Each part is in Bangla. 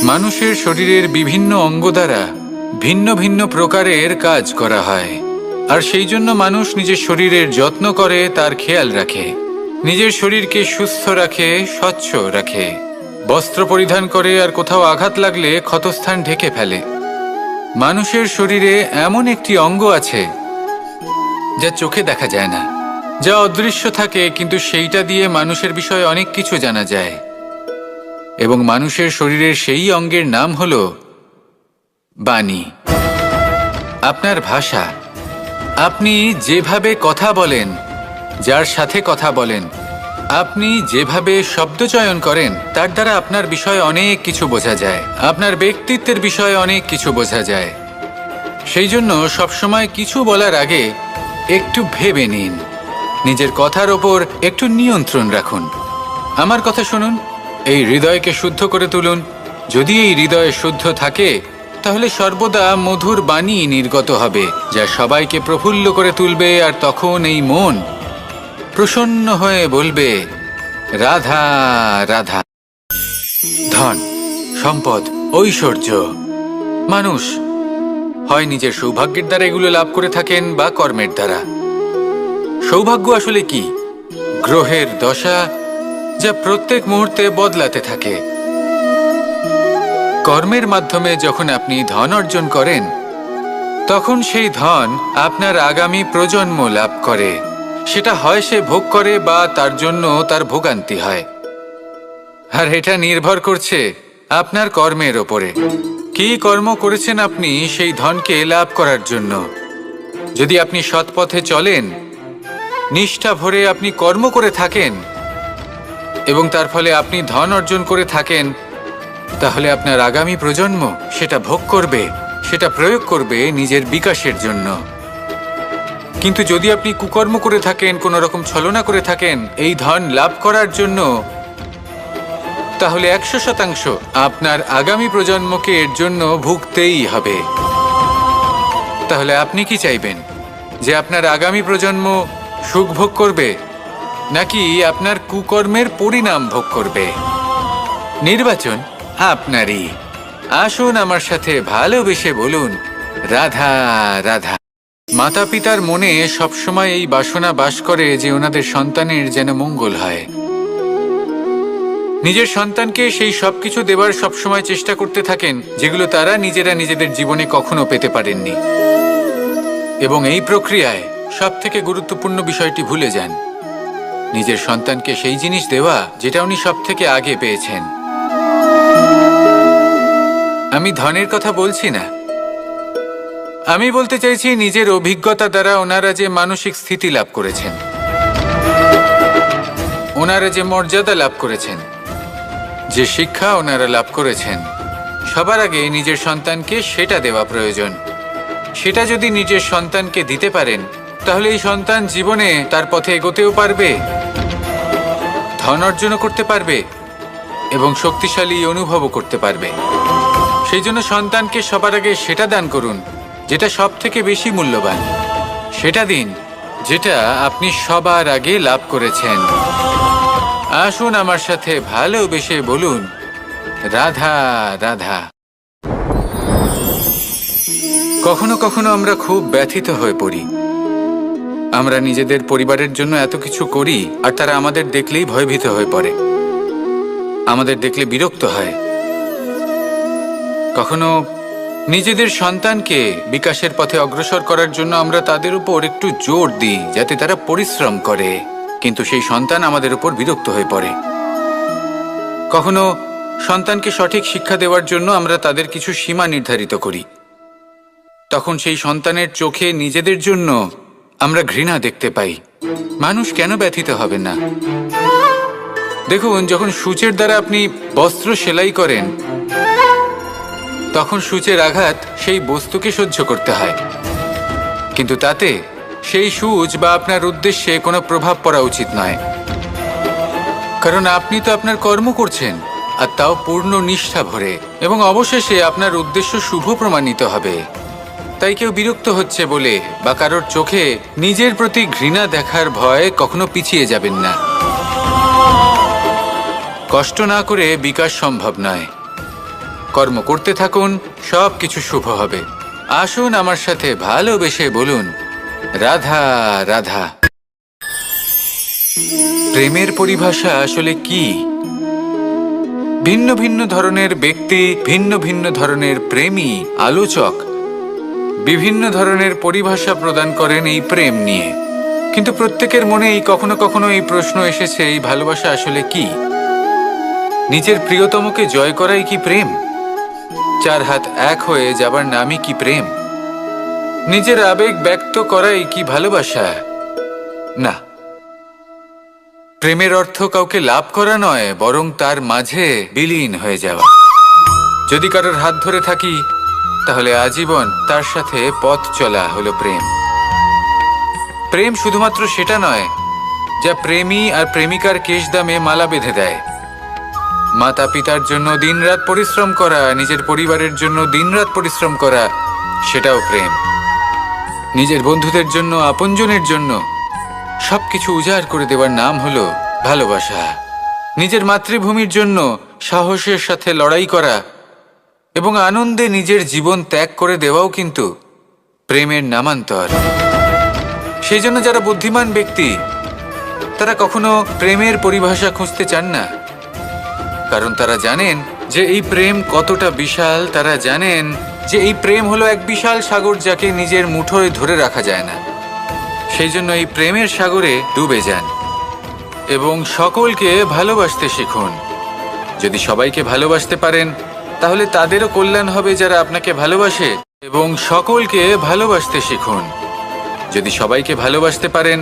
মানুষের শরীরের বিভিন্ন অঙ্গ দ্বারা ভিন্ন ভিন্ন প্রকারের কাজ করা হয়, আর সেই জন্য মানুষ নিজের শরীরের যত্ন করে, তার খেয়াল রাখে, নিজের শরীরকে সুস্থ রাখে, স্বচ্ছ রাখে, বস্ত্র পরিধান করে, আর কোথাও আঘাত লাগলে ক্ষতস্থান ঢেকে ফেলে। মানুষের শরীরে এমন একটি অঙ্গ আছে যা চোখে দেখা যায় না, যা অদৃশ্য থাকে, কিন্তু সেইটা দিয়ে মানুষের বিষয়ে অনেক কিছু জানা যায়। এবং মানুষের শরীরের সেই অঙ্গের নাম হল বাণী, আপনার ভাষা। আপনি যেভাবে কথা বলেন, যার সাথে কথা বলেন, আপনি যেভাবে শব্দ চয়ন করেন, তার দ্বারা আপনার বিষয়ে অনেক কিছু বোঝা যায়, আপনার ব্যক্তিত্বের বিষয়ে অনেক কিছু বোঝা যায়। সেই জন্য সবসময় কিছু বলার আগে একটু ভেবে নিন, নিজের কথার ওপর একটু নিয়ন্ত্রণ রাখুন। আমার কথা শুনুন, এই হৃদয়কে শুদ্ধ করে তুলুন। যদি এই হৃদয় শুদ্ধ থাকে, তাহলে সর্বদা মধুর বাণী নির্গত হবে, যা সবাইকে প্রফুল্ল করে তুলবে, আর তখন এই মন প্রসন্ন হয়ে বলবে, রাধা রাধা। ধন, সম্পদ, ঐশ্বর্য, মানুষ হয় নিজের সৌভাগ্যের দ্বারা এগুলো লাভ করে থাকেন বা কর্মের দ্বারা। সৌভাগ্য আসলে কি? গ্রহের দশা, যা প্রত্যেক মুহূর্তে বদলাতে থাকে। কর্মের মাধ্যমে যখন আপনি ধন অর্জন করেন, তখন সেই ধন আপনার আগামী প্রজন্ম লাভ করে। সেটা হয় সে ভোগ করে বা তার জন্য তার ভোগান্তি হয়। আর এটা নির্ভর করছে আপনার কর্মের ওপরে। কি কর্ম করেছেন আপনি সেই ধনকে লাভ করার জন্য? যদি আপনি সৎ পথে চলেন, নিষ্ঠা ভরে আপনি কর্ম করে থাকেন এবং তার ফলে আপনি ধন অর্জন করে থাকেন, তাহলে আপনার আগামী প্রজন্ম সেটা ভোগ করবে, সেটা প্রয়োগ করবে নিজের বিকাশের জন্য। কিন্তু যদি আপনি কুকর্ম করে থাকেন, কোনো রকম ছলনা করে থাকেন এই ধন লাভ করার জন্য, তাহলে 100% আপনার আগামী প্রজন্মকে এর জন্য ভুগতেই হবে। তাহলে আপনি কি চাইবেন? যে আপনার আগামী প্রজন্ম সুখ ভোগ করবে, নাকি আপনার কুকর্মের পরিণাম ভোগ করবে? নির্বাচন আপনারই। আসুন আমার সাথে ভালোবেসে বলুন, রাধা রাধা। মাতা পিতার মনে সবসময় এই বাসনা বাস করে যে ওনাদের সন্তানের যেন মঙ্গল হয়। নিজের সন্তানকে সেই সবকিছু দেবার সবসময় চেষ্টা করতে থাকেন যেগুলো তারা নিজেরা নিজেদের জীবনে কখনো পেতে পারেননি। এবং এই প্রক্রিয়ায় সবথেকে গুরুত্বপূর্ণ বিষয়টি ভুলে যান, নিজের সন্তানকে সেই জিনিস দেওয়া যেটা উনি সবথেকে আগে পেয়েছেন। আমি ধনের কথা বলছি না, আমি বলতে চাইছি নিজের অভিজ্ঞতা দ্বারা ওনারা যে মানসিক স্থিতি লাভ করেছেন, ওনারা যে মর্যাদা লাভ করেছেন, যে শিক্ষা ওনারা লাভ করেছেন, সবার আগে নিজের সন্তানকে সেটা দেওয়া প্রয়োজন। সেটা যদি নিজের সন্তানকে দিতে পারেন, তাহলে এই সন্তান জীবনে তার পথে এগোতেও পারবে, ধন অর্জনও করতে পারবে এবং শক্তিশালী অনুভবও করতে পারবে। সেই জন্য সন্তানকে সবার আগে সেটা দান করুন যেটা সব থেকে বেশি মূল্যবান। সেটা দিন যেটা আপনি সবার আগে লাভ করেছেন। আসুন আমার সাথে ভালোবেসে বলুন, রাধা রাধা। কখনো কখনো আমরা খুব ব্যথিত হয়ে পড়ি। আমরা নিজেদের পরিবারের জন্য এত কিছু করি, আর তারা আমাদের দেখলেই ভয়ভীত হয়ে পড়ে, আমাদের দেখলে বিরক্ত হয়। কখনো নিজেদের সন্তানকে বিকাশের পথে অগ্রসর করার জন্য আমরা তাদের উপর একটু জোর দিই যাতে তারা পরিশ্রম করে, কিন্তু সেই সন্তান আমাদের উপর বিরক্ত হয়ে পড়ে। কখনো সন্তানকে সঠিক শিক্ষা দেওয়ার জন্য আমরা তাদের কিছু সীমা নির্ধারিত করি, তখন সেই সন্তানের চোখে নিজেদের জন্য আমরা ঘৃণা দেখতে পাই। মানুষ কেন ব্যথিত হবে না? দেখুন, যখন সূচের দ্বারা আপনি বস্ত্র সেলাই করেন, তখন সূচের আঘাত সেই বস্তুকে সহ্য করতে হয়, কিন্তু তাতে সেই সূচ বা আপনার উদ্দেশ্যে কোনো প্রভাব পড়া উচিত নয়, কারণ আপনি তো আপনার কর্ম করছেন, আর তাও পূর্ণ নিষ্ঠা ভরে, এবং অবশেষে আপনার উদ্দেশ্য শুভ প্রমাণিত হবে। তাই কেউ বিরক্ত হচ্ছে বলে বা কারোর চোখে নিজের প্রতি ঘৃণা দেখার ভয় কখনো পিছিয়ে যাবেন না। কষ্ট না করে বিকাশ সম্ভব নয়, কর্ম করতে থাকুন, সব কিছু শুভ হবে। আসুন আমার সাথে ভালোবেসে বলুন, রাধা রাধা। প্রেমের পরিভাষা আসলে কি? ভিন্ন ভিন্ন ধরনের ব্যক্তি, ভিন্ন ভিন্ন ধরনের প্রেমী আলোচক বিভিন্ন ধরনের পরিভাষা প্রদান করেন এই প্রেম নিয়ে। কিন্তু প্রত্যেকের মনেই কখনো কখনো এই প্রশ্ন এসেছে, এই ভালোবাসা আসলে কি? নিজের প্রিয়তমকে জয় করাই কি প্রেম? চার হাত এক হয়ে যাবার নামই কি প্রেম? নিজের আবেগ ব্যক্ত করাই কি ভালোবাসা? না, প্রেমের অর্থ কাউকে লাভ করা নয়, বরং তার মাঝে বিলীন হয়ে যাওয়া। যদি কারোর হাত ধরে থাকি, তাহলে আজীবন তার সাথে পথ চলা হলো প্রেম। প্রেম শুধুমাত্র সেটা নয় যা প্রেমী আর প্রেমিকার কেশদামে মালা বেঁধে দেয়। মাতা পিতার জন্য দিনরাত পরিশ্রম করা, নিজের পরিবারের জন্য দিনরাত পরিশ্রম করা, সেটাও প্রেম। নিজের বন্ধুদের জন্য, আপনজনের জন্য সবকিছু উজাড় করে দেওয়ার নাম হলো ভালোবাসা। নিজের মাতৃভূমির জন্য সাহসের সাথে লড়াই করা এবং আনন্দে নিজের জীবন ত্যাগ করে দেওয়াও কিন্তু প্রেমের নামান্তর। সেই জন্য যারা বুদ্ধিমান ব্যক্তি, তারা কখনো প্রেমের পরিভাষা খুঁজতে চান না, কারণ তারা জানেন যে এই প্রেম কতটা বিশাল। তারা জানেন যে এই প্রেম হলো এক বিশাল সাগর, যাকে নিজের মুঠোয় ধরে রাখা যায় না। সেই জন্য এই প্রেমের সাগরে ডুবে যান এবং সকলকে ভালোবাসতে শিখুন। যদি সবাইকে ভালোবাসতে পারেন, তাহলে তাদেরও কল্যাণ হবে যারা আপনাকে ভালোবাসে, এবং সকলকে ভালোবাসতে শিখুন। যদি সবাইকে ভালোবাসতে পারেন,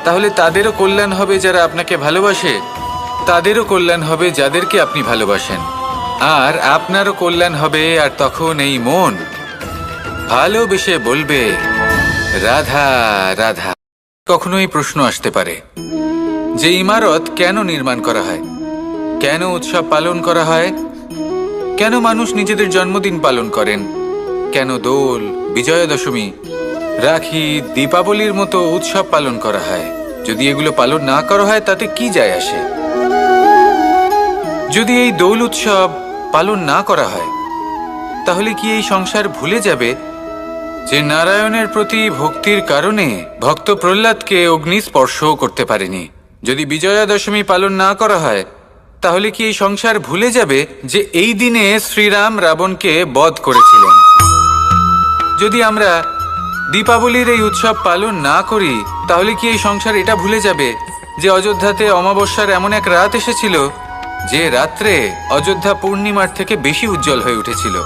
তাহলে তাদেরও কল্যাণ হবে যারা আপনাকে ভালোবাসে, তাদেরও কল্যাণ হবে যাদেরকে আপনি ভালোবাসেন, আর আপনারও কল্যাণ হবে। আর তখন এই মন ভালোবেসে বলবে, রাধা রাধা। কখনো এই প্রশ্ন আসতে পারে যে ইমারত কেন নির্মাণ করা হয়, কেন উৎসব পালন করা হয়, কেন মানুষ নিজেদের জন্মদিন পালন করেন, কেন দোল, বিজয়া দশমী, রাখি, দীপাবলির মতো উৎসব পালন করা হয়? যদি এগুলো পালন না করা হয়, তাতে কি যায় আসে? যদি এই দোল উৎসব পালন না করা হয়, তাহলে কি এই সংসার ভুলে যাবে যে নারায়ণের প্রতি ভক্তির কারণে ভক্ত প্রহ্লাদকে অগ্নি স্পর্শও করতে পারেনি? যদি বিজয়া দশমী পালন না করা হয়, তাহলে কি এই সংসার ভুলে যাবে যে এই দিনে শ্রীরাম রাবণকে বধ করেছিলেন? যদি আমরা দীপাবলির এই উৎসব পালন না করি, তাহলে কি এই সংসার এটা ভুলে যাবে যে অযোধ্যাতে অমাবস্যার এমন এক রাত এসেছিল যে রাত্রে অযোধ্যা পূর্ণিমার থেকে বেশি উজ্জ্বল হয়ে উঠেছিল?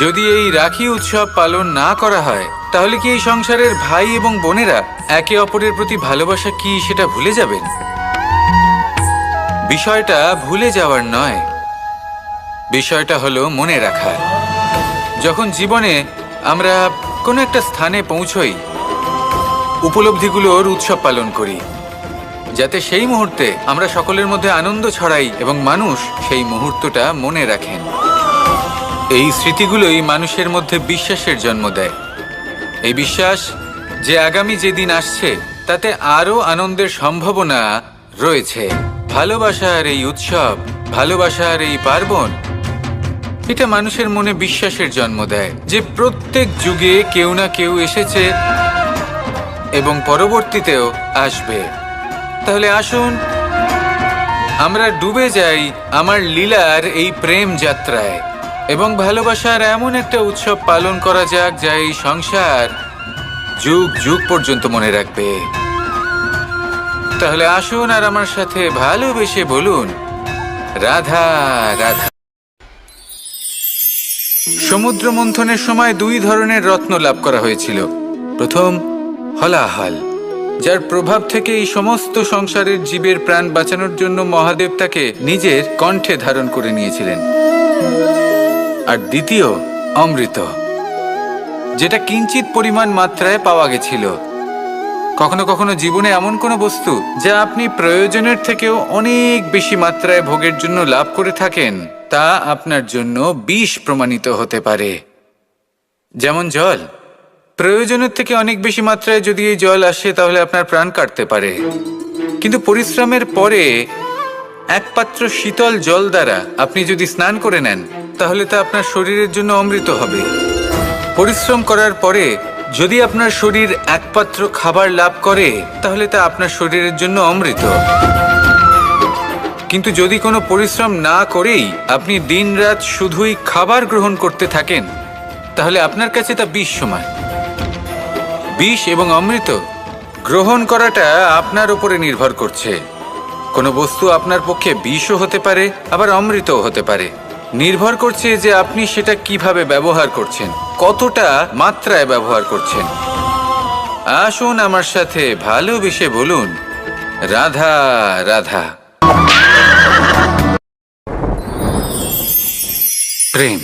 যদি এই রাখি উৎসব পালন না করা হয়, তাহলে কি এই সংসারের ভাই এবং বোনেরা একে অপরের প্রতি ভালোবাসা কি সেটা ভুলে যাবেন? বিষয়টা ভুলে যাওয়ার নয়, বিষয়টা হলো মনে রাখার। যখন জীবনে আমরা কোনো একটা স্থানে পৌঁছই, উপলব্ধিগুলোর উৎসব পালন করি, যাতে সেই মুহূর্তে আমরা সকলের মধ্যে আনন্দ ছড়াই এবং মানুষ সেই মুহূর্তটা মনে রাখেন। এই স্মৃতিগুলোই মানুষের মধ্যে বিশ্বাসের জন্ম দেয়। এই বিশ্বাস যে আগামী যেদিন আসছে তাতে আরও আনন্দের সম্ভাবনা রয়েছে। ভালোবাসার এই উৎসব, ভালোবাসার এই পার্বণ, এটা মানুষের মনে বিশ্বাসের জন্ম দেয় যে প্রত্যেক যুগে কেউ না কেউ এসেছে এবং পরবর্তীতেও আসবে। তাহলে আসুন আমরা ডুবে যাই আমার লীলার এই প্রেম যাত্রায় এবং ভালোবাসার এমন একটা উৎসব পালন করা যাক যা এই সংসার যুগ যুগ পর্যন্ত মনে রাখবে। তাহলে আসুন আর আমার সাথে ভালোবেসে বলুন, রাধা রাধা। সমুদ্র মন্থনের সময় দুই ধরনের রত্ন লাভ করা হয়েছিল। প্রথম হলাহল, যার প্রভাব থেকে এই সমস্ত সংসারের জীবের প্রাণ বাঁচানোর জন্য মহাদেব তাকে নিজের কণ্ঠে ধারণ করে নিয়েছিলেন। আর দ্বিতীয় অমৃত, যেটা কিঞ্চিত পরিমাণ মাত্রায় পাওয়া গেছিল। কখনো কখনো জীবনে এমন কোনো বস্তু যা আপনি প্রয়োজনের থেকেও অনেক বেশি মাত্রায় ভোগের জন্য লাভ করে থাকেন, তা আপনার জন্য বিষ প্রমাণিত হতে পারে। যেমন জল, প্রয়োজনের থেকে অনেক বেশি মাত্রায় যদি এই জল আসে, তাহলে আপনার প্রাণ কাটতে পারে। কিন্তু পরিশ্রমের পরে এক পাত্র শীতল জল দ্বারা আপনি যদি স্নান করে নেন, তাহলে তা আপনার শরীরের জন্য অমৃত হবে। পরিশ্রম করার পরে যদি আপনার শরীর এক পাত্র খাবার লাভ করে তাহলে তা আপনার শরীরের জন্য অমৃত। কিন্তু যদি কোনো পরিশ্রম না করেই আপনি দিনরাত শুধুই খাবার গ্রহণ করতে থাকেন তাহলে আপনার কাছে তা বিষ সমান। বিষ এবং অমৃত গ্রহণ করাটা আপনার উপরে নির্ভর করছে। কোনো বস্তু আপনার পক্ষে বিষও হতে পারে, আবার অমৃতও হতে পারে। নির্ভর করছে যে আপনি সেটা কিভাবে ব্যবহার করছেন, কতটা মাত্রায় ব্যবহার করছেন। আসুন আমার সাথে ভালোবেসে বলুন, রাধা রাধা। প্রেম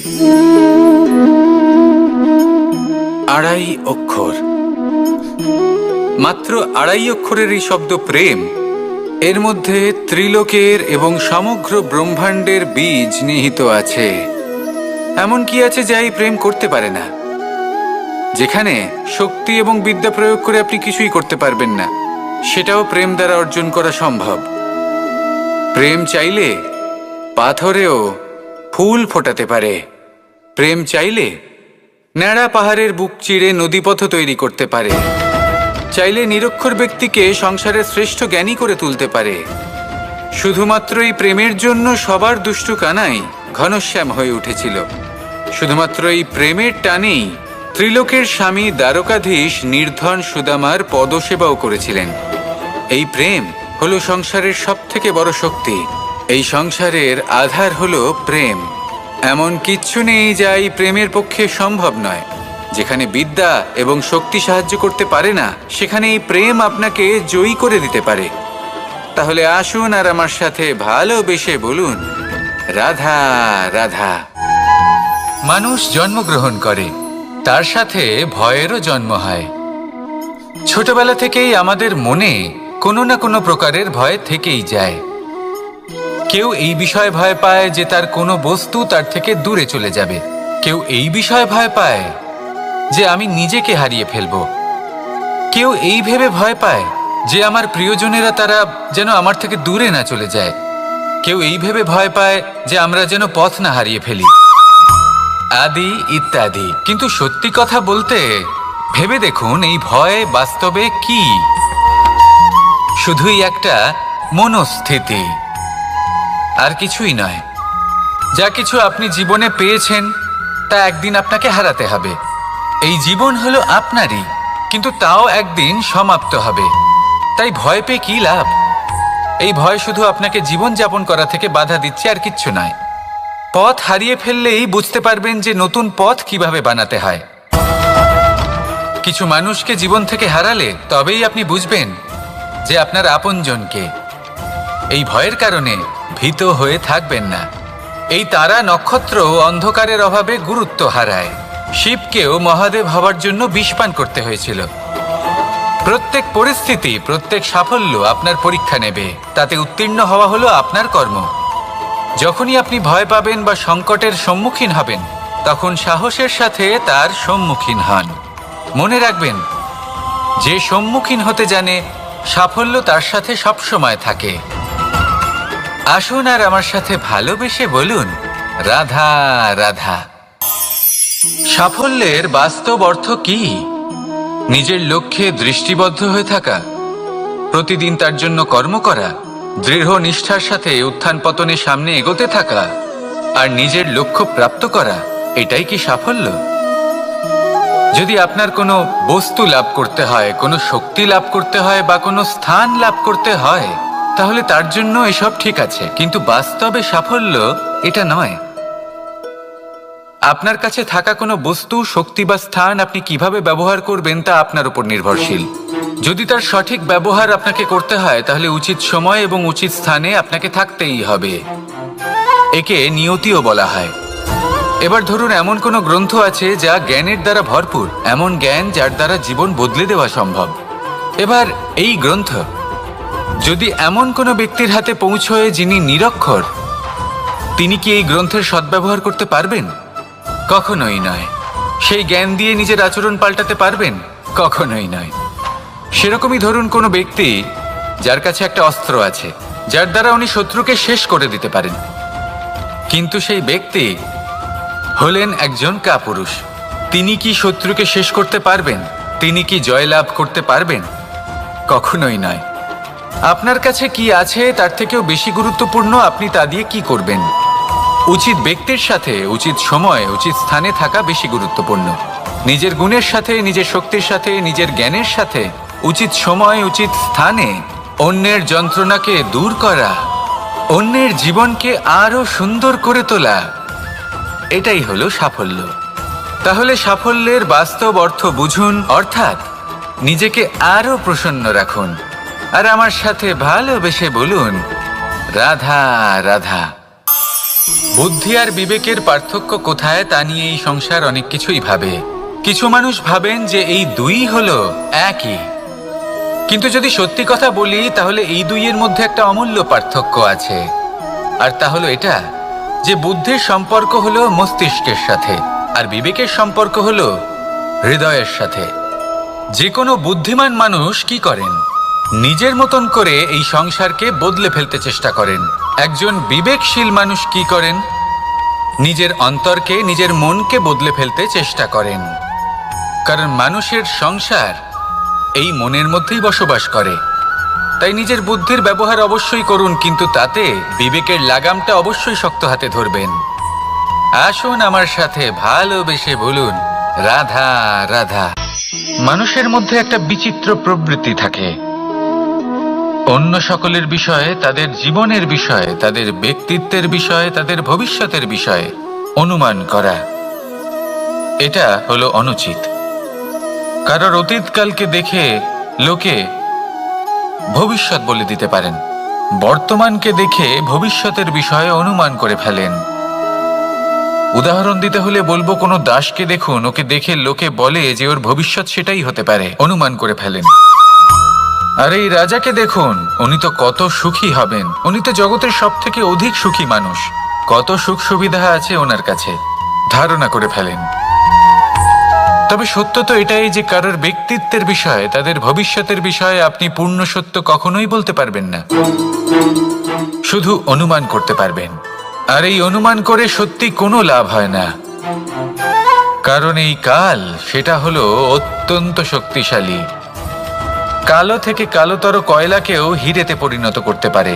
আড়াই অক্ষর, মাত্র আড়াই অক্ষরের এই শব্দ প্রেম, এর মধ্যে ত্রিলোকের এবং সমগ্র ব্রহ্মাণ্ডের বীজ নিহিত আছে। এমন কি আছে যা এই প্রেম করতে পারে না? যেখানে শক্তি এবং বিদ্যা প্রয়োগ করে আপনি কিছুই করতে পারবেন না, সেটাও প্রেম দ্বারা অর্জন করা সম্ভব। প্রেম চাইলে পাথরেও ফুল ফোটাতে পারে। প্রেম চাইলে ন্যাড়া পাহাড়ের বুক চিরে নদীপথ তৈরি করতে পারে। চাইলে নিরক্ষর ব্যক্তিকে সংসারের শ্রেষ্ঠ জ্ঞানী করে তুলতে পারে। শুধুমাত্র এই প্রেমের জন্য সবার দুষ্টু কানাই ঘনশ্যাম হয়ে উঠেছিল। শুধুমাত্র এই প্রেমের টানেই ত্রিলোকের স্বামী দ্বারকাধীশ নির্ধন সুদামার পদসেবাও করেছিলেন। এই প্রেম হলো সংসারের সবথেকে বড় শক্তি। এই সংসারের আধার হলো প্রেম। এমন কিচ্ছু নেই যা এই প্রেমের পক্ষে সম্ভব নয়। যেখানে বিদ্যা এবং শক্তি সাহায্য করতে পারে না, সেখানে এই প্রেম আপনাকে জয়ী করে দিতে পারে। তাহলে আসুন আর আমার সাথে ভালোবেসে বলুন, রাধা রাধা। মানুষ জন্মগ্রহণ করে, তার সাথে ভয়েরও জন্ম হয়। ছোটবেলা থেকেই আমাদের মনে কোনো না কোনো প্রকারের ভয় থেকেই যায়। কেউ এই বিষয়ে ভয় পায় যে তার কোনো বস্তু তার থেকে দূরে চলে যাবে। কেউ এই বিষয়ে ভয় পায় যে আমি নিজেকে হারিয়ে ফেলব। কেউ এই ভেবে ভয় পায় যে আমার প্রিয়জনেরা তারা যেন আমার থেকে দূরে না চলে যায়। কেউ এই ভেবে ভয় পায় যে আমরা যেন পথ না হারিয়ে ফেলি, আদি ইত্যাদি। কিন্তু সত্যি কথা বলতে, ভেবে দেখুন এই ভয় বাস্তবে কি? শুধুই একটা মনস্থিতি, আর কিছুই নয়। যা কিছু আপনি জীবনে পেয়েছেন তা একদিন আপনাকে হারাতে হবে। এই জীবন হলো আপনারই, কিন্তু তাও একদিন সমাপ্ত হবে। তাই ভয় পেয়ে কি লাভ? এই ভয় শুধু আপনাকে জীবনযাপন করা থেকে বাধা দিচ্ছে, আর কিচ্ছু নয়। পথ হারিয়ে ফেললেই বুঝতে পারবেন যে নতুন পথ কিভাবে বানাতে হয়। কিছু মানুষকে জীবন থেকে হারালে তবেই আপনি বুঝবেন যে আপনার আপনজনকে। এই ভয়ের কারণে ভীত হয়ে থাকবেন না। এই তারা নক্ষত্র অন্ধকারের অভাবে গুরুত্ব হারায়। শিবকেও মহাদেব হবার জন্য বিষপান করতে হয়েছিল। প্রত্যেক পরিস্থিতি, প্রত্যেক সাফল্য আপনার পরীক্ষা নেবে। তাতে উত্তীর্ণ হওয়া হলো আপনার কর্ম। যখনই আপনি ভয় পাবেন বা সংকটের সম্মুখীন হবেন, তখন সাহসের সাথে তার সম্মুখীন হন। মনে রাখবেন, যে সম্মুখীন হতে জানে সাফল্য তার সাথে সবসময় থাকে। আসুন আর আমার সাথে ভালোবেসে বলুন, রাধা রাধা। সাফল্যের বাস্তব অর্থ কি? নিজের লক্ষ্যে দৃষ্টিবদ্ধ হয়ে থাকা, প্রতিদিন তার জন্য কর্ম করা, দৃঢ় নিষ্ঠার সাথে উত্থান পতনের সামনে এগোতে থাকা, আর নিজের লক্ষ্য প্রাপ্ত করা, এটাই কি সাফল্য? যদি আপনার কোনো বস্তু লাভ করতে হয়, কোনো শক্তি লাভ করতে হয় বা কোনো স্থান লাভ করতে হয়, তাহলে তার জন্য এসব ঠিক আছে, কিন্তু বাস্তবে সাফল্য এটা নয়। আপনার কাছে থাকা কোনো বস্তু, শক্তি বা স্থান আপনি কিভাবে ব্যবহার করবেন তা আপনার উপর নির্ভরশীল। যদি তার সঠিক ব্যবহার আপনাকে করতে হয়, তাহলে উচিত সময় এবং উচিত স্থানে আপনাকে থাকতেই হবে। একে নিয়তিও বলা হয়। এবার ধরুন, এমন কোনো গ্রন্থ আছে যা জ্ঞানের দ্বারা ভরপুর, এমন জ্ঞান যার দ্বারা জীবন বদলে দেওয়া সম্ভব। এবার এই গ্রন্থ যদি এমন কোনো ব্যক্তির হাতে পৌঁছয় যিনি নিরক্ষর, তিনি কি এই গ্রন্থের সদ্ব্যবহার করতে পারবেন? কখনোই নয়। সেই জ্ঞান দিয়ে নিজের আচরণ পাল্টাতে পারবেন? কখনোই নয়। সেরকমই ধরুন, কোনো ব্যক্তি যার কাছে একটা অস্ত্র আছে যার দ্বারা উনি শত্রুকে শেষ করে দিতে পারেন, কিন্তু সেই ব্যক্তি হলেন একজন কাপুরুষ। তিনি কি শত্রুকে শেষ করতে পারবেন? তিনি কি জয়লাভ করতে পারবেন? কখনোই নয়। আপনার কাছে কি আছে তার থেকেও বেশি গুরুত্বপূর্ণ আপনি তা দিয়ে কি করবেন। উচিত ব্যক্তির সাথে উচিত সময় উচিত স্থানে থাকা বেশি গুরুত্বপূর্ণ। নিজের গুণের সাথে, নিজের শক্তির সাথে, নিজের জ্ঞানের সাথে উচিত সময় উচিত স্থানে অন্যের যন্ত্রণাকে দূর করা, অন্যের জীবনকে আরো সুন্দর করে তোলা, এটাই হলো সাফল্য। তাহলে সাফল্যের বাস্তব অর্থ বুঝুন, অর্থাৎ নিজেকে আরো প্রসন্ন রাখুন। আর আমার সাথে ভালোবেসে বলুন, রাধা রাধা। বুদ্ধি আর বিবেকের পার্থক্য কোথায় তা নিয়ে এই সংসার অনেক কিছুই ভাবে। কিছু মানুষ ভাবেন যে এই দুই হলো একই, কিন্তু যদি সত্যি কথা বলি তাহলে এই দুইয়ের মধ্যে একটা অমূল্য পার্থক্য আছে। আর তা হলো এটা যে বুদ্ধির সম্পর্ক হলো মস্তিষ্কের সাথে আর বিবেকের সম্পর্ক হলো হৃদয়ের সাথে। যে কোনো বুদ্ধিমান মানুষ কি করেন? নিজের মতন করে এই সংসারকে বদলে ফেলতে চেষ্টা করেন। একজন বিবেকশীল মানুষ কি করেন? নিজের অন্তরকে, নিজের মনকে বদলে ফেলতে চেষ্টা করেন। কারণ মানুষের সংসার এই মনের মধ্যেই বসবাস করে। তাই নিজের বুদ্ধির ব্যবহার অবশ্যই করুন, কিন্তু তাতে বিবেকের লাগামটা অবশ্যই শক্ত হাতে ধরবেন। আসুন আমার সাথে ভালোবেসে বলুন, রাধা রাধা। মানুষের মধ্যে একটা বিচিত্র প্রবৃত্তি থাকে, অন্য সকলের বিষয়ে, তাদের জীবনের বিষয়ে, তাদের ব্যক্তিত্বের বিষয়ে, তাদের ভবিষ্যতের বিষয়ে অনুমান করা। এটা হলো অনুচিত। কারোর অতীতকালকে দেখে লোকে ভবিষ্যৎ বলে দিতে পারেন, বর্তমানকে দেখে ভবিষ্যতের বিষয়ে অনুমান করে ফেলেন। উদাহরণ দিতে হলে বলবো, কোনো দাসকে দেখুন, ওকে দেখে লোকে বলে যে ওর ভবিষ্যৎ সেটাই হতে পারে, অনুমান করে ফেলেন। আর এই রাজাকে দেখুন, উনি তো কত সুখী হবেন, উনি তো জগতের সব থেকে অধিক সুখী মানুষ, কত সুখ সুবিধা আছে ওনার কাছে, ধারণা করে ফেলেন। তবে সত্য তো এটাই যে কারোর ব্যক্তিত্বের বিষয়ে, তাদের ভবিষ্যতের বিষয়ে আপনি পূর্ণ সত্য কখনোই বলতে পারবেন না, শুধু অনুমান করতে পারবেন। আর এই অনুমান করে সত্যি কোনো লাভ হয় না, কারণ এই কাল সেটা হলো অত্যন্ত শক্তিশালী। কালো থেকে কালোতর কয়লাকেও হিরেতে পরিণত করতে পারে,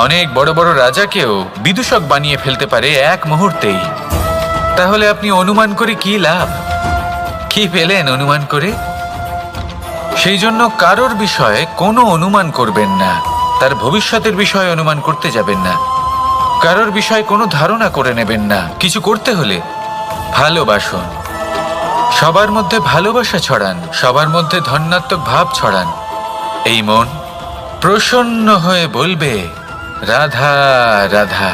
অনেক বড় বড় রাজাকেও বিদূষক বানিয়ে ফেলতে পারে এক মুহূর্তেই। তাহলে আপনি অনুমান করে কি লাভ? কি পেলেন অনুমান করে? সেই জন্য কারোর বিষয়ে কোনো অনুমান করবেন না, তার ভবিষ্যতের বিষয়ে অনুমান করতে যাবেন না, কারোর বিষয়ে কোনো ধারণা করে নেবেন না। কিছু করতে হলে ভালোবাসুন, সবার মধ্যে ভালোবাসা ছড়ান, সবার মধ্যে ধন্যাত্মক ভাব ছড়ান। এই মন প্রসন্ন হয়ে বলবে, রাধা রাধা।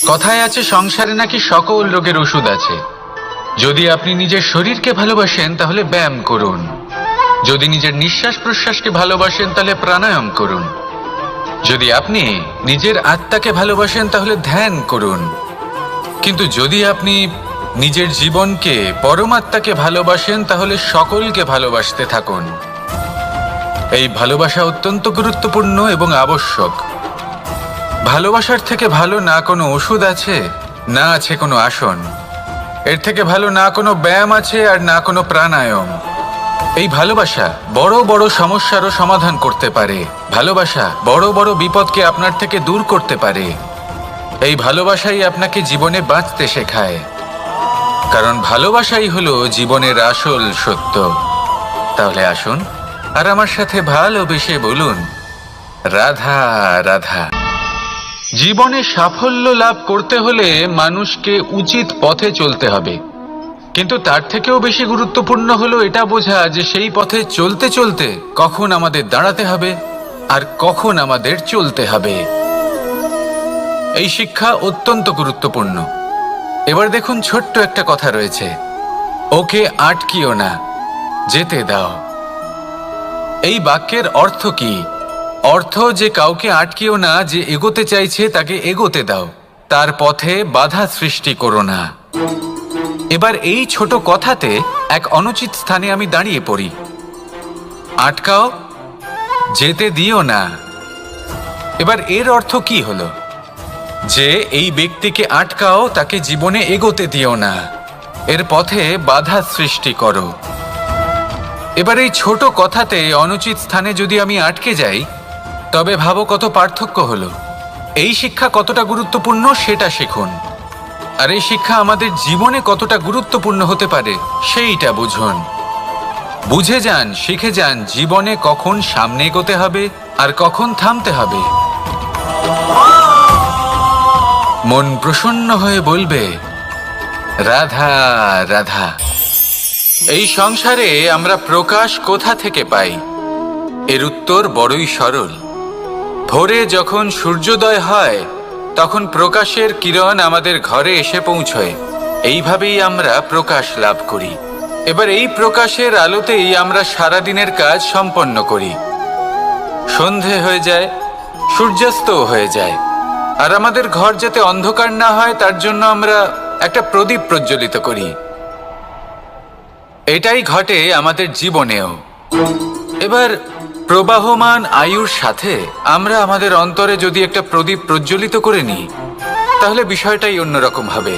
কথায় আছে সংসারে নাকি সকল রোগের ওষুধ আছে। যদি আপনি নিজের শরীরকে ভালোবাসেন তাহলে ব্যায়াম করুন, যদি নিজের নিঃশ্বাস প্রশ্বাসকে ভালোবাসেন তাহলে প্রাণায়াম করুন, যদি আপনি নিজের আত্মাকে ভালোবাসেন তাহলে ধ্যান করুন, কিন্তু যদি আপনি নিজের জীবনকে, পরমাত্মাকে ভালোবাসেন তাহলে সকলকে ভালোবাসতে থাকুন। এই ভালোবাসা অত্যন্ত গুরুত্বপূর্ণ এবং আবশ্যক। ভালোবাসার থেকে ভালো না কোনো ওষুধ আছে, না আছে কোনো আসন, এর থেকে ভালো না কোনো ব্যায়াম আছে আর না কোনো প্রাণায়াম। এই ভালোবাসা বড় বড় সমস্যারও সমাধান করতে পারে, ভালোবাসা বড় বড় বিপদকে আপনার থেকে দূর করতে পারে। এই ভালোবাসাই আপনাকে জীবনে বাঁচতে শেখায়, কারণ ভালোবাসাই হলো জীবনের আসল সত্য। তাহলে আসুন আর আমার সাথে ভালোবেসে বলুন, রাধা রাধা। জীবনে সাফল্য লাভ করতে হলে মানুষকে উচিত পথে চলতে হবে, কিন্তু তার থেকেও বেশি গুরুত্বপূর্ণ হলো এটা বোঝা যে সেই পথে চলতে চলতে কখন আমাদের দাঁড়াতে হবে আর কখন আমাদের চলতে হবে। এই শিক্ষা অত্যন্ত গুরুত্বপূর্ণ। এবার দেখুন, ছোট্ট একটা কথা রয়েছে, ওকে আটকিও না, যেতে দাও। এই বাক্যের অর্থ কি? অর্থ যে কাউকে আটকিও না, যে এগোতে চাইছে তাকে এগোতে দাও, তার পথে বাধা সৃষ্টি করো না। এবার এই ছোট কথাতে এক অনুচিত স্থানে আমি দাঁড়িয়ে পড়ি। আটকাও, যেতে দিও না। এবার এর অর্থ কি হলো? যে এই ব্যক্তিকে আটকাও, তাকে জীবনে এগোতে দিও না, এর পথে বাধা সৃষ্টি করো। এবার এই ছোট কথাতে অনুচিত স্থানে যদি আমি আটকে যাই, তবে ভাবো কত পার্থক্য হলো। এই শিক্ষা কতটা গুরুত্বপূর্ণ সেটা শিখুন, আর এই শিক্ষা আমাদের জীবনে কতটা গুরুত্বপূর্ণ হতে পারে সেইটা বুঝুন। বুঝে যান, শিখে যান জীবনে কখন সামনে এগোতে হবে আর কখন থামতে হবে। মন প্রসন্ন হয়ে বলবে, রাধা রাধা। এই সংসারে আমরা প্রকাশ কোথা থেকে পাই? এর উত্তর বড়ই সরল। ভোরে যখন সূর্যোদয় হয়, তখন প্রকাশের কিরণ আমাদের ঘরে এসে পৌঁছয়। এইভাবেই আমরা প্রকাশ লাভ করি। এবার এই প্রকাশের আলোতেই আমরা সারাদিনের কাজ সম্পন্ন করি। সন্ধে হয়ে যায়, সূর্যাস্তও হয়ে যায়, আর আমাদের ঘর যাতে অন্ধকার না হয় তার জন্য আমরা একটা প্রদীপ প্রজ্বলিত করি। এটাই ঘটে আমাদের জীবনেও। এবার প্রবাহমান আয়ুর সাথে আমরা আমাদের অন্তরে যদি একটা প্রদীপ প্রজ্বলিত করে নিই, তাহলে বিষয়টাই অন্যরকম হবে।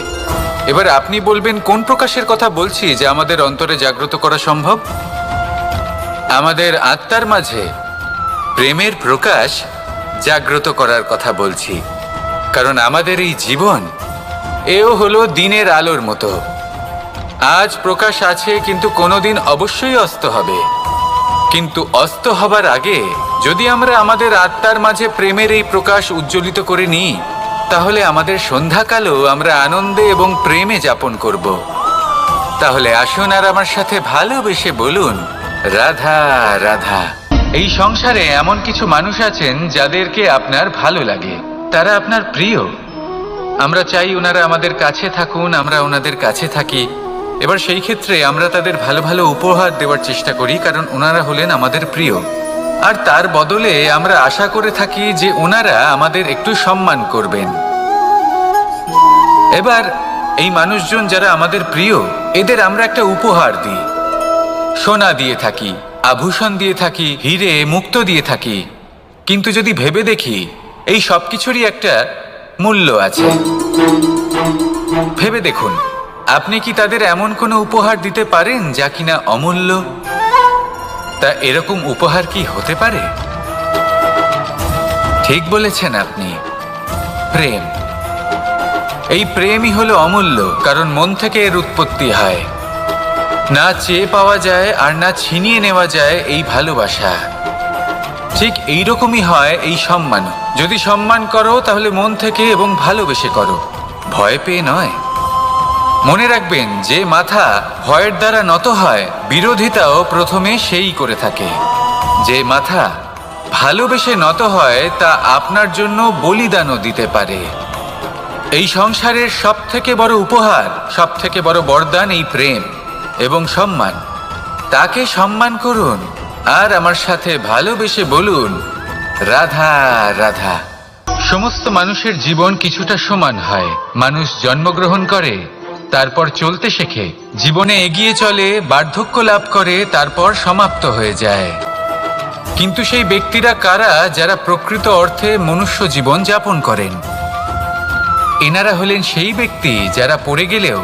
এবার আপনি বলবেন, কোন প্রকাশের কথা বলছি যে আমাদের অন্তরে জাগ্রত করা সম্ভব? আমাদের আত্মার মাঝে প্রেমের প্রকাশ জাগ্রত করার কথা বলছি। কারণ আমাদের এই জীবন এও হলো দিনের আলোর মতো। আজ প্রকাশ আছে, কিন্তু কোনোদিন অবশ্যই অস্ত হবে। কিন্তু অস্ত হবার আগে যদি আমরা আমাদের আত্মার মাঝে প্রেমের এই প্রকাশ উজ্জ্বলিত করে নিই, তাহলে আমাদের সন্ধ্যাকালও আমরা আনন্দে এবং প্রেমে যাপন করব। তাহলে আসুন আর আমার সাথে ভালোবেসে বলুন, রাধা রাধা। এই সংসারে এমন কিছু মানুষ আছেন যাদেরকে আপনার ভালো লাগে, তারা আপনার প্রিয়। আমরা চাই ওনারা আমাদের কাছে থাকুন, আমরা ওনাদের কাছে থাকি। এবার সেই ক্ষেত্রে আমরা তাদের ভালো ভালো উপহার দেওয়ার চেষ্টা করি, কারণ ওনারা হলেন আমাদের প্রিয়। আর তার বদলে আমরা আশা করে থাকি যে ওনারা আমাদের একটু সম্মান করবেন। এবার এই মানুষজন যারা আমাদের প্রিয়, এদের আমরা একটা উপহার দিই। সোনা দিয়ে থাকি, আভূষণ দিয়ে থাকি, হিরে মুক্তো দিয়ে থাকি। কিন্তু যদি ভেবে দেখি, এই সব কিছুরই একটা মূল্য আছে। ভেবে দেখুন, আপনি কি তাদের এমন কোনো উপহার দিতে পারেন যা কিনা অমূল্য? তা এরকম উপহার কি হতে পারে? ঠিক বলেছেন আপনি, প্রেম। এই প্রেমই হলো অমূল্য, কারণ মন থেকে এর উৎপত্তি হয়। না চেয়ে পাওয়া যায় আর না ছিনিয়ে নেওয়া যায় এই ভালোবাসা। ঠিক এইরকমই হয় এই সম্মান। যদি সম্মান করো তাহলে মন থেকে এবং ভালোবেসে করো, ভয় পেয়ে নয়। মনে রাখবেন, যে মাথা ভয়ের দ্বারা নত হয়, বিরোধিতাও প্রথমে সেই করে থাকে। যে মাথা ভালোবেসে নত হয়, তা আপনার জন্য বলিদানও দিতে পারে। এই সংসারের সব থেকে বড় উপহার, সব থেকে বড় বরদান এই প্রেম এবং সম্মান। তাকে সম্মান করুন আর আমার সাথে ভালোবেসে বলুন, রাধা রাধা। সমস্ত মানুষের জীবন কিছুটা সমান হয়। মানুষ জন্মগ্রহণ করে, তারপর চলতে শেখে, জীবনে এগিয়ে চলে, বার্ধক্য লাভ করে, তারপর সমাপ্ত হয়ে যায়। কিন্তু সেই ব্যক্তিরা কারা যারা প্রকৃত অর্থে মনুষ্য জীবন যাপন করেন? এনারা হলেন সেই ব্যক্তি যারা পড়ে গেলেও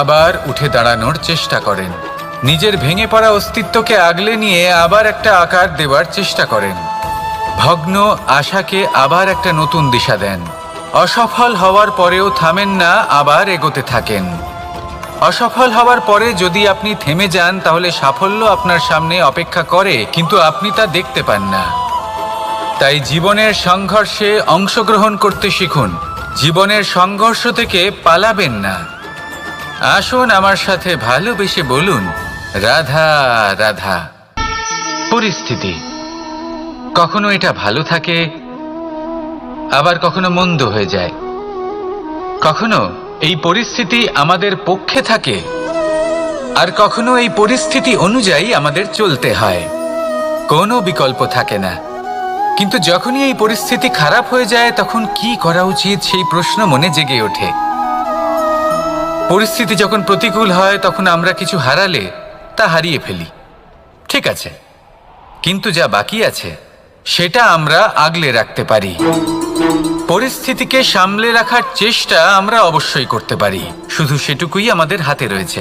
আবার উঠে দাঁড়ানোর চেষ্টা করেন, নিজের ভেঙে পড়া অস্তিত্বকে আগলে নিয়ে আবার একটা আকার দেওয়ার চেষ্টা করেন, ভগ্ন আশাকে আবার একটা নতুন দিশা দেন। অসফল হওয়ার পরেও থামেন না, আবার এগোতে থাকেন। অসফল হওয়ার পরে যদি আপনি থেমে যান, তাহলে সাফল্য আপনার সামনে অপেক্ষা করে, কিন্তু আপনি তা দেখতে পান না। তাই জীবনের সংঘর্ষে অংশগ্রহণ করতে শিখুন। জীবনের সংঘর্ষ থেকে পালাবেন না। আসুন আমার সাথে ভালোবেসে বলুন, রাধা রাধা। পরিস্থিতি কখনো এটা ভালো থাকে, আবার কখনো মন্দ হয়ে যায়। কখনো এই পরিস্থিতি আমাদের পক্ষে থাকে, আর কখনো এই পরিস্থিতি অনুযায়ী আমাদের চলতে হয়। কোনো বিকল্প থাকে না। কিন্তু যখনই এই পরিস্থিতি খারাপ হয়ে যায়, তখন কি করা উচিত সেই প্রশ্ন মনে জেগে ওঠে। পরিস্থিতি যখন প্রতিকূল হয়, তখন আমরা কিছু হারালে তা হারিয়ে ফেলি, ঠিক আছে। কিন্তু যা বাকি আছে সেটা আমরা আগলে রাখতে পারি। পরিস্থিতিকে সামলে রাখার চেষ্টা আমরা অবশ্যই করতে পারি, শুধু সেটুকুই আমাদের হাতে রয়েছে।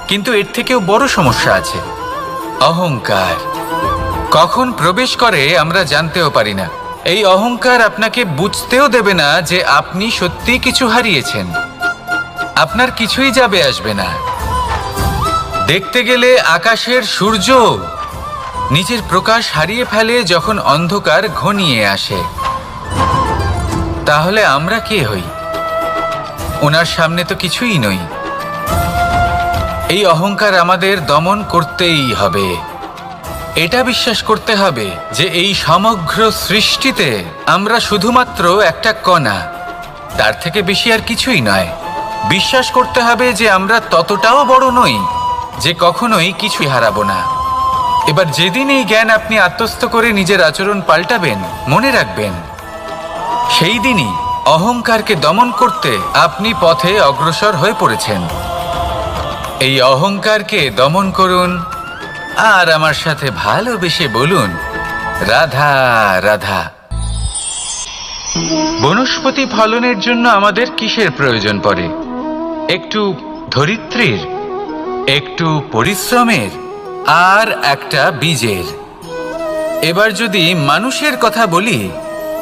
কিন্তু এর থেকেও বড় সমস্যা আছে, অহংকার। কখন প্রবেশ করে আমরা জানতেও পারি না। এই অহংকার আপনাকে বুঝতেও দেবে না যে আপনি সত্যি কিছু হারিয়েছেন। আপনার কিছুই যাবে আসবে না। দেখতে গেলে আকাশের সূর্য নিজের প্রকাশ হারিয়ে ফেলে যখন অন্ধকার ঘনিয়ে আসে। তাহলে আমরা কে হই? ওনার সামনে তো কিছুই নই। এই অহংকার আমাদের দমন করতেই হবে। এটা বিশ্বাস করতে হবে যে এই সমগ্র সৃষ্টিতে আমরা শুধুমাত্র একটা কণা, তার থেকে বেশি আর কিছুই নয়। বিশ্বাস করতে হবে যে আমরা ততটাও বড় নই যে কখনোই কিছুই হারাবো না। এবার যেদিন এই জ্ঞান আপনি আত্মস্থ করে নিজের আচরণ পাল্টাবেন, মনে রাখবেন সেই দিনই অহংকারকে দমন করতে আপনি পথে অগ্রসর হয়ে পড়েছেন। এই অহংকারকে দমন করুন আর আমার সাথে ভালোবেসে বলুন, রাধা রাধা। বনস্পতি ফলনের জন্য আমাদের কিসের প্রয়োজন পড়ে? একটু ধরিত্রীর, একটু পরিশ্রমের, আর একটা বীজের। এবার যদি মানুষের কথা বলি,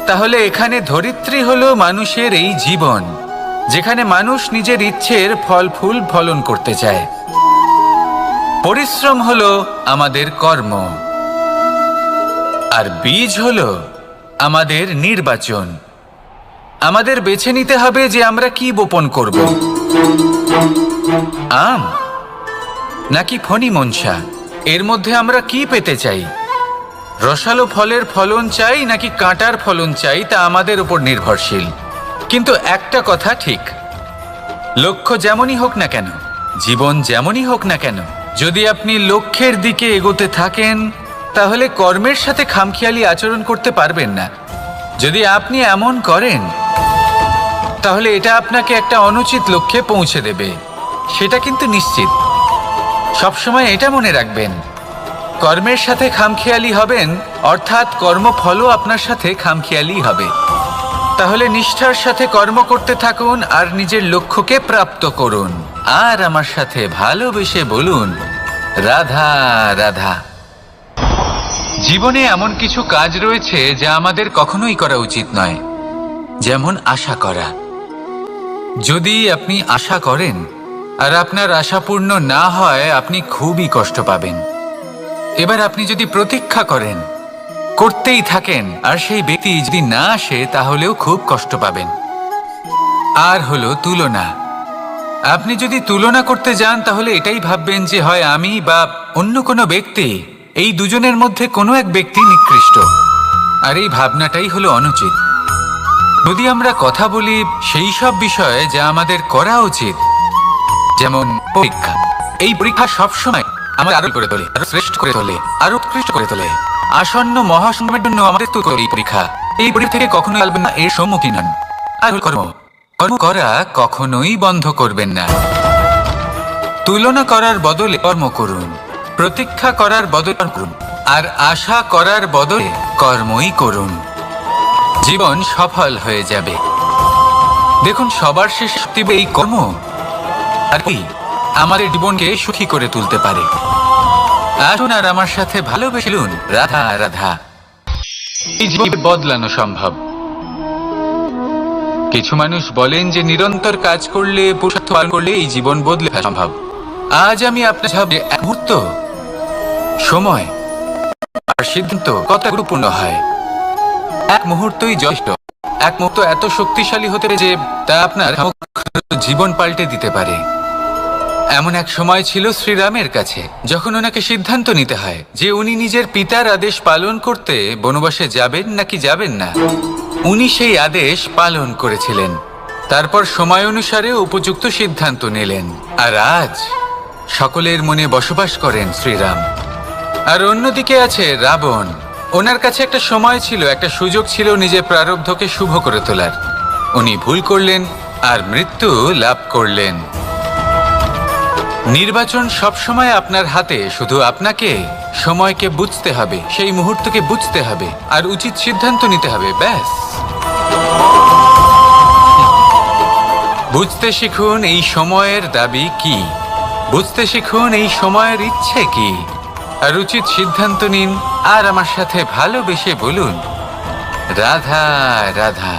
তাহলে এখানে ধরিত্রী হলো মানুষের এই জীবন, যেখানে মানুষ নিজের ইচ্ছের ফল ফুল ফলন করতে চায়। পরিশ্রম হলো আমাদের কর্ম, আর বীজ হলো আমাদের নির্বাচন। আমাদের বেছে নিতে হবে যে আমরা কি বপন করব, আম নাকি ফণি মনসা। এর মধ্যে আমরা কি পেতে চাই? রসালো ফলের ফলন চাই নাকি কাঁটার ফলন চাই, তা আমাদের উপর নির্ভরশীল। কিন্তু একটা কথা ঠিক, লক্ষ্য যেমনই হোক না কেন, জীবন যেমনই হোক না কেন, যদি আপনি লক্ষ্যের দিকে এগোতে থাকেন, তাহলে কর্মের সাথে খামখেয়ালি আচরণ করতে পারবেন না। যদি আপনি এমন করেন, তাহলে এটা আপনাকে একটা অনুচিত লক্ষ্যে পৌঁছে দেবে, সেটা কিন্তু নিশ্চিত। সবসময় এটা মনে রাখবেন, কর্মের সাথে খামখেয়ালি হবেন, অর্থাৎ কর্মফলও আপনার সাথে খামখেয়ালি হবে। তাহলে নিষ্ঠার সাথে কর্ম করতে থাকুন আর নিজের লক্ষ্যকে প্রাপ্ত করুন। আর আমার সাথে ভালোবেসে বলুন, রাধা রাধা। জীবনে এমন কিছু কাজ রয়েছে যা আমাদের কখনোই করা উচিত নয়, যেমন আশা করা। যদি আপনি আশা করেন আর আপনার আশা পূর্ণ না হয়, আপনি খুবই কষ্ট পাবেন। এবার আপনি যদি প্রতীক্ষা করেন, করতেই থাকেন, আর সেই ব্যক্তি যদি না আসে, তাহলেও খুব কষ্ট পাবেন। আর হলো তুলনা। আপনি যদি তুলনা করতে যান, তাহলে এটাই ভাববেন যে হয় আমি বা অন্য কোনো ব্যক্তি, এই দুজনের মধ্যে কোনো এক ব্যক্তি নিকৃষ্ট। আর এই ভাবনাটাই হলো অনুচিত। যদি আমরা কথা বলি সেই সব বিষয়ে যা আমাদের করা উচিত, যেমন পরীক্ষা, এই পরীক্ষা সবসময় আমাদের আরো করে তোলে, আরো শ্রেষ্ঠ করে তোলে, আরো উৎকৃষ্ট করে তোলে। আসন্ন মহাসংগ্রামের জন্য আমাদের তো এই পরীক্ষা। এই পরীক্ষা থেকে কখনোই আলবেন না, এর সম্মুখীন হন। আর কর্ম করা কখনোই বন্ধ করবেন না। তুলনা করার বদলে কর্ম করুন, প্রতীক্ষা করার বদলে করুন, আর আশা করার বদলে কর্মই করুন। জীবন সফল হয়ে যাবে। দেখুন, সবার শেষ শক্তি এই কর্ম, আর কি আমাদের জীবনকে সুখী করে তুলতে পারে। আসুন আর আমার সাথে ভালোবেসুন, রাধা রাধা। এই জীবন বদলানো সম্ভব। কিছু মানুষ বলেন যে নিরন্তর কাজ করলে, পুরুষার্থ পালন করলে এই জীবন বদলে ফেলা সম্ভব। আজ আমি আপনার ভাবে এক মুহূর্ত, সময় আর সিদ্ধান্ত কত গুরুত্বপূর্ণ হয়। এক মুহূর্তই যথেষ্ট। এক মুহূর্ত এত শক্তিশালী হতে পারে যে তা আপনার জীবন পাল্টে দিতে পারে। এমন এক সময় ছিল শ্রীরামের কাছে, যখন ওনাকে সিদ্ধান্ত নিতে হয় যে উনি নিজের পিতার আদেশ পালন করতে বনবাসে যাবেন নাকি যাবেন না। উনি সেই আদেশ পালন করেছিলেন। তারপর সময় অনুসারে উপযুক্ত সিদ্ধান্ত নিলেন। আর আজ সকলের মনে বসবাস করেন শ্রীরাম। আর অন্যদিকে আছে রাবণ। ওনার কাছে একটা সময় ছিল, একটা সুযোগ ছিল নিজের প্রারব্ধকে শুভ করে তোলার। উনি ভুল করলেন আর মৃত্যু লাভ করলেন। নির্বাচন সবসময় আপনার হাতে, শুধু আপনাকে সময়কে বুঝতে হবে, সেই মুহূর্তকে বুঝতে হবে আর উচিত সিদ্ধান্ত নিতে হবে। ব্যাস, বুঝতে শিখুন এই সময়ের দাবি কি, বুঝতে শিখুন এই সময়ের ইচ্ছে কি, আর উচিত সিদ্ধান্ত নিন। আর আমার সাথে ভালোবেসে বলুন, রাধা রাধা।